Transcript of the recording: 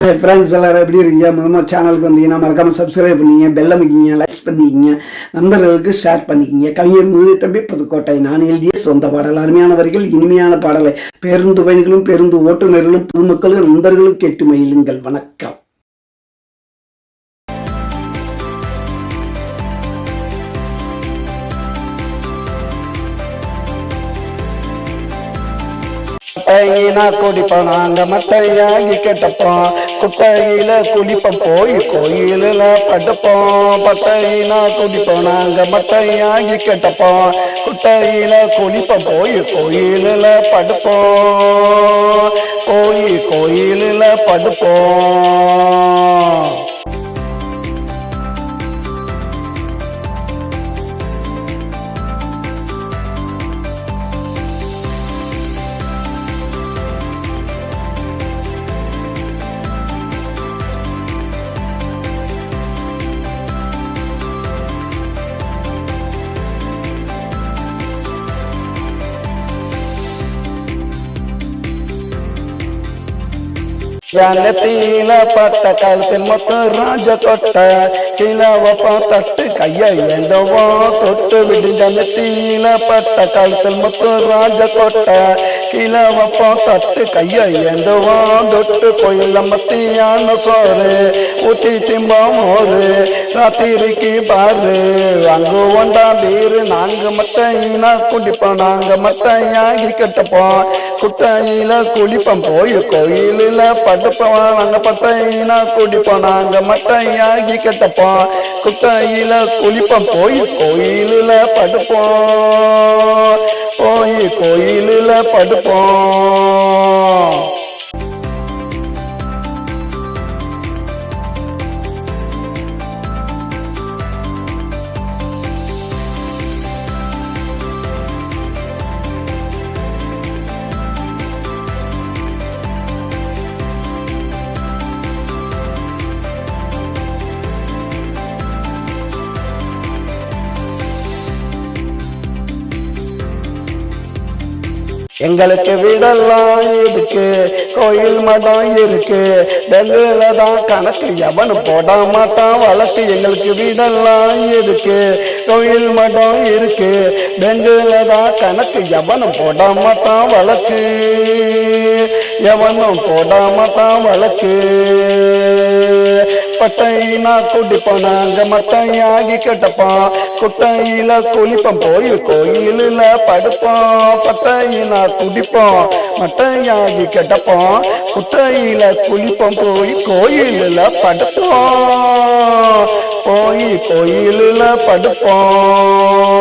Friends எல்லாரும் எப்படி இருக்கீங்க? முதல்ல சேனலுக்கு வந்தீங்கன்னா மறக்காம சப்ஸ்கிரைப் பண்ணிங்க, பெல் அமைக்கிங்க, லைக்ஸ் பண்ணிக்கிங்க, நண்பர்களுக்கு ஷேர் பண்ணிக்கிங்க. கவிஞர் முதுதம்பி புதுக்கோட்டை. நான் எழுதிய சொந்த பாடல். அருமையான வரிகள், இனிமையான பாடலை பேருந்து பயணிகளும் பேருந்து ஓட்டுநர்களும் பொதுமக்களும் நண்பர்களும் கேட்டு மகிழுங்கள். வணக்கம். குட்டையினா குடிப்போம் நாங்க மட்டையாகி கெட்டப்போம், குட்டையில குளிப்போம் போய் கோயிலில் படுப்போம். பட்டையினா குடிப்போம் நாங்க மட்டையாகி கெட்டப்போம், குட்டையில குளிப்போம் போய் கோயிலில் படுப்போம், போய் கோயிலில் படுப்போம். ஜனத்தில பட்ட காலத்தில் மொத்த ராஜ கொட்ட கிழவப்பா தட்டு கைய ஏந்தவா தொட்டு விடு. ஜனத்தில பட்ட காலத்தில் மொத்த ராஜ கொட்ட கிழவப்பா தட்டு கைய ஏந்தவா தொட்டு கோயில மத்தியான சோறு ஊட்டி திம்பா மோறு ராத்திரிக்கு பாரு அங்கு ஒண்டா பேரு. நாங்க மட்டையினா குடிப்போம் நாங்க மட்டையாகி கட்டப்போம், குட்டையில குளிப்போம் போய் கோயிலில் படுப்போம். நாங்க பட்டையினா குடிப்போம் நாங்க மட்டையாகி கட்டப்போம், குட்டையில குளிப்போம் போய் கோயிலில் படுப்போம், போய் கோயிலில் படுப்போம். எங்களுக்கு வீடெல்லாம் இருக்கு, கோயில் மடம் இருக்கு, பெங்குல தான் கணக்கு எவனு போட மாட்டான் வழக்கு. எங்களுக்கு வீடெல்லாம் இருக்கு, கோயில் மடம் இருக்கு, பெங்குல தான் கணக்கு எவனும் போட மாட்டான் வழக்கு, எவனும் போட மாட்டான் வழக்கு. பட்டையினா குடிப்போம் நாங்க மட்டையாகி கெட்டப்போம், குட்டையில குளிப்போம் போய் கோயிலில் படுப்போம். பட்டையினா குடிப்போம் மட்டையாகி கெட்டப்போம், குட்டையில குளிப்போம் போய் கோயிலில் படுப்போம், போய் கோயிலில் படுப்போம்.